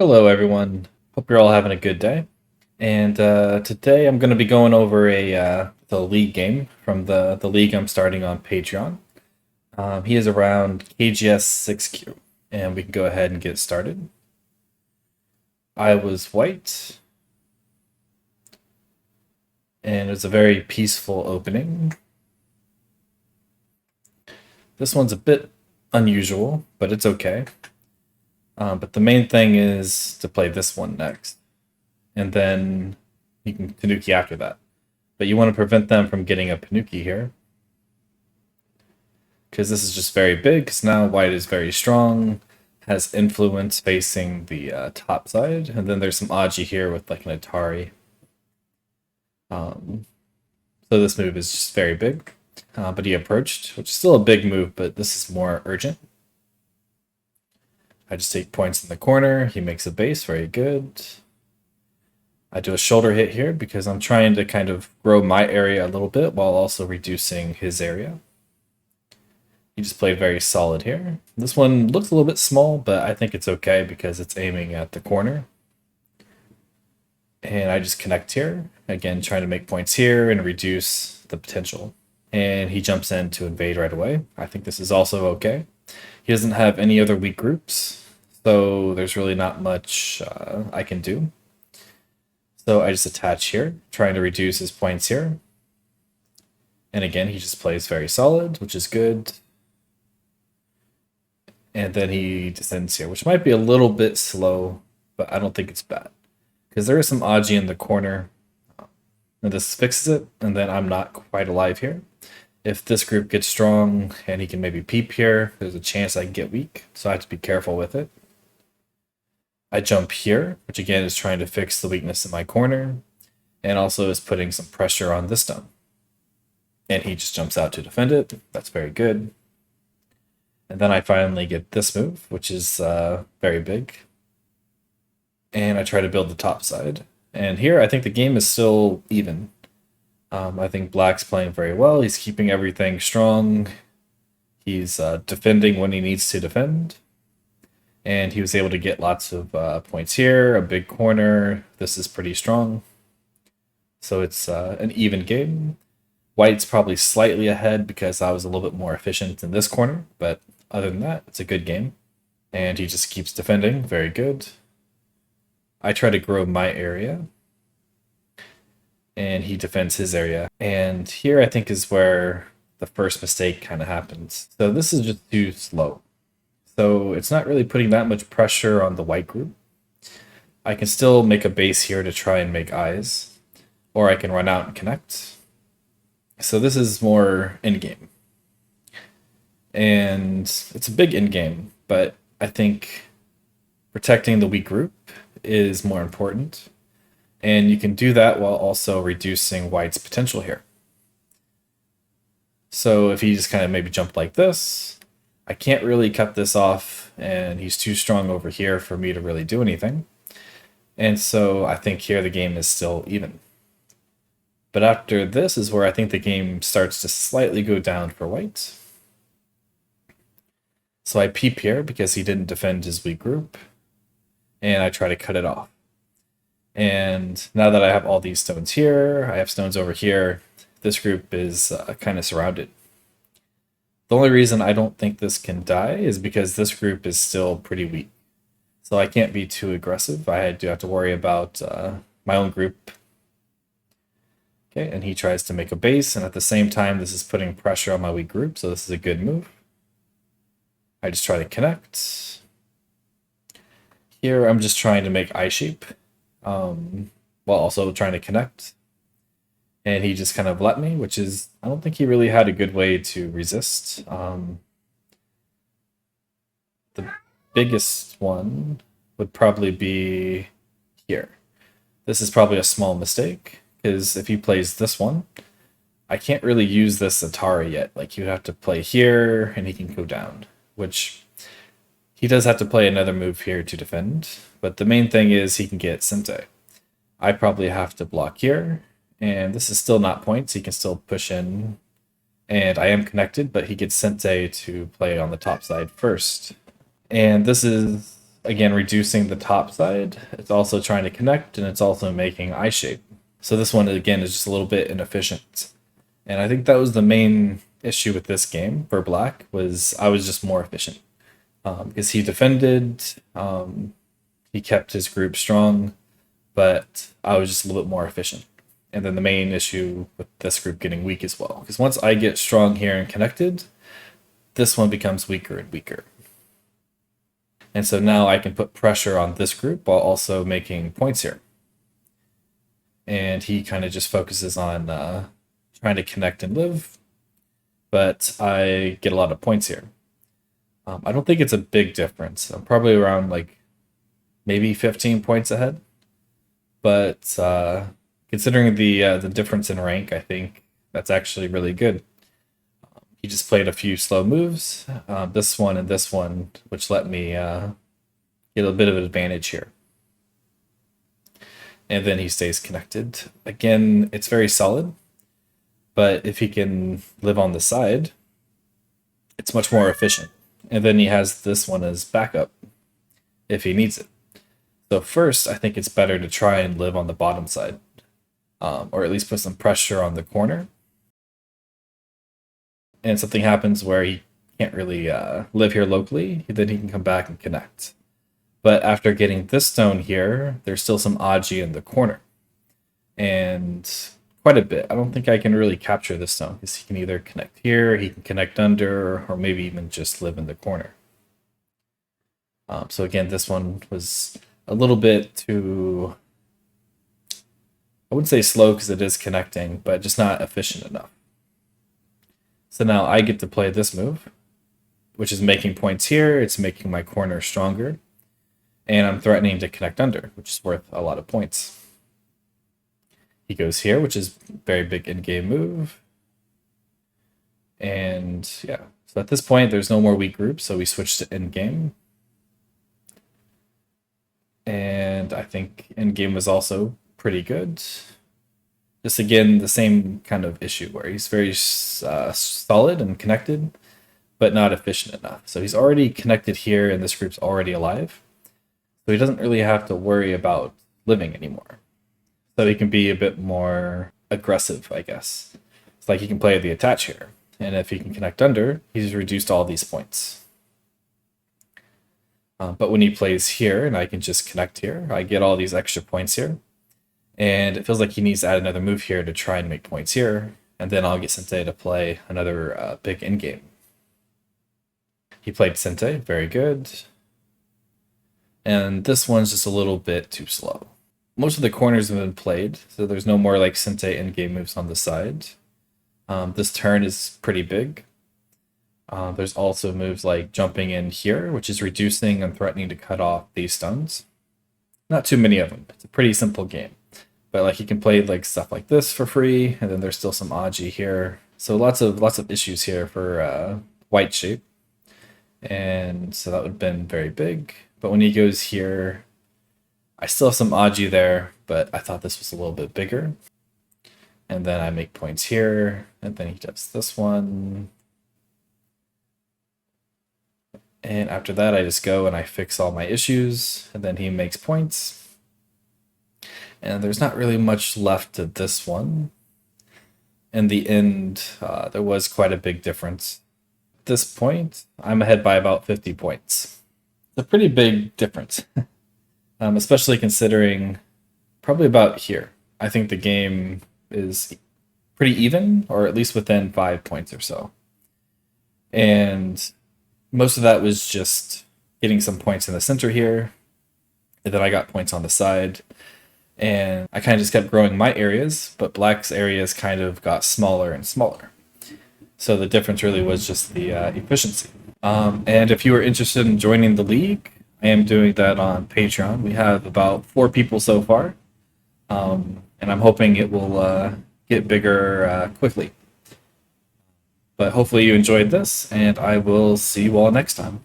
Hello, everyone. Hope you're all having a good day. And today I'm going to be going over the league game from the league I'm starting on Patreon. He is around KGS 6Q, and we can go ahead and get started. I was white, and it's a very peaceful opening. This one's a bit unusual, but it's okay. But the main thing is to play this one next, and then you can Tanuki after that. But you want to prevent them from getting a Panuki here, because this is just very big, because now white is very strong, has influence facing the top side, and then there's some Aji here with like an Atari. Um, so this move is just very big, but he approached, which is still a big move, but this is more urgent. I just take points in the corner, he makes a base, very good. I do a shoulder hit here because I'm trying to kind of grow my area a little bit while also reducing his area. He just played very solid here. This one looks a little bit small, but I think it's okay because it's aiming at the corner. And I just connect here, again trying to make points here and reduce the potential. And he jumps in to invade right away. I think this is also okay. He doesn't have any other weak groups, so there's really not much I can do. So I just attach here, trying to reduce his points here. And again, he just plays very solid, which is good. And then he descends here, which might be a little bit slow, but I don't think it's bad. Because there is some Aji in the corner. And this fixes it, and then I'm not quite alive here. If this group gets strong and he can maybe peep here, there's a chance I can get weak, so I have to be careful with it. I jump here, which again is trying to fix the weakness in my corner, and also is putting some pressure on this stone. And he just jumps out to defend it. That's very good. And then I finally get this move, which is very big. And I try to build the top side. And here I think the game is still even. I think black's playing very well. He's keeping everything strong. He's defending when he needs to defend. And he was able to get lots of points here, a big corner. This is pretty strong. So it's an even game. White's probably slightly ahead because I was a little bit more efficient in this corner, but other than that, it's a good game. And he just keeps defending. Very good. I try to grow my area. And he defends his area. And here I think is where the first mistake kind of happens. So this is just too slow. So it's not really putting that much pressure on the white group. I can still make a base here to try and make eyes. Or I can run out and connect. So this is more endgame. And it's a big endgame, but I think protecting the weak group is more important. And you can do that while also reducing white's potential here. So if he just kind of maybe jumped like this, I can't really cut this off, and he's too strong over here for me to really do anything. And so I think here the game is still even. But after this is where I think the game starts to slightly go down for white. So I peep here because he didn't defend his weak group, and I try to cut it off. And now that I have all these stones here, I have stones over here, this group is kind of surrounded. The only reason I don't think this can die is because this group is still pretty weak. So I can't be too aggressive. I do have to worry about my own group. Okay, and he tries to make a base, and at the same time, this is putting pressure on my weak group, so this is a good move. I just try to connect. Here, I'm just trying to make eye shape, while also trying to connect. And he just kind of let me, which is, I don't think he really had a good way to resist. The biggest one would probably be here. This is probably a small mistake, because if he plays this one, I can't really use this Atari yet. Like, you have to play here, and he can go down, which he does have to play another move here to defend. But the main thing is he can get Sente. I probably have to block here, and this is still not points. He can still push in, and I am connected, but he gets Sente to play on the top side first. And this is again, reducing the top side. It's also trying to connect, and it's also making eye shape. So this one, again, is just a little bit inefficient. And I think that was the main issue with this game for Black, was I was just more efficient. Because he defended, he kept his group strong, but I was just a little bit more efficient. And then the main issue with this group getting weak as well. Because once I get strong here and connected, this one becomes weaker and weaker. And so now I can put pressure on this group while also making points here. And he kind of just focuses on trying to connect and live, but I get a lot of points here. I don't think it's a big difference. I'm probably around like maybe 15 points ahead, but considering the difference in rank, I think that's actually really good. He just played a few slow moves, this one and this one, which let me get a bit of an advantage here. And then he stays connected. Again, it's very solid, but if he can live on the side, it's much more efficient. And then he has this one as backup if he needs it. So first, I think it's better to try and live on the bottom side, or at least put some pressure on the corner. And something happens where he can't really live here locally, then he can come back and connect. But after getting this stone here, there's still some Aji in the corner. And quite a bit. I don't think I can really capture this stone, because he can either connect here, he can connect under, or maybe even just live in the corner. So again, this one was a little bit too, I wouldn't say slow because it is connecting, but just not efficient enough. So now I get to play this move, which is making points here. It's making my corner stronger. And I'm threatening to connect under, which is worth a lot of points. He goes here, which is a very big in-game move. And yeah, so at this point, there's no more weak groups, so we switch to in-game. And I think in-game was also pretty good. Just again, the same kind of issue where he's very solid and connected, but not efficient enough. So he's already connected here, and this group's already alive. So he doesn't really have to worry about living anymore. So he can be a bit more aggressive, I guess. It's like he can play the attach here. And if he can connect under, he's reduced all these points. But when he plays here, and I can just connect here, I get all these extra points here. And it feels like he needs to add another move here to try and make points here. And then I'll get Sente to play another big in-game. He played Sente, very good. And this one's just a little bit too slow. Most of the corners have been played, so there's no more like Sente in-game moves on the side. This turn is pretty big. There's also moves like jumping in here, which is reducing and threatening to cut off these stuns. Not too many of them. It's a pretty simple game. But like you can play like stuff like this for free, and then there's still some Aji here. So lots of issues here for white shape. And so that would have been very big. But when he goes here, I still have some Aji there, but I thought this was a little bit bigger. And then I make points here, and then he does this one. And after that, I just go and I fix all my issues, and then he makes points. And there's not really much left to this one. In the end, there was quite a big difference. At this point, I'm ahead by about 50 points. It's a pretty big difference, especially considering probably about here. I think the game is pretty even, or at least within 5 points or so. And most of that was just getting some points in the center here, and then I got points on the side. And I kind of just kept growing my areas, but Black's areas kind of got smaller and smaller. So the difference really was just the efficiency. And if you are interested in joining the league, I am doing that on Patreon. We have about 4 people so far. And I'm hoping it will get bigger quickly. But hopefully you enjoyed this, and I will see you all next time.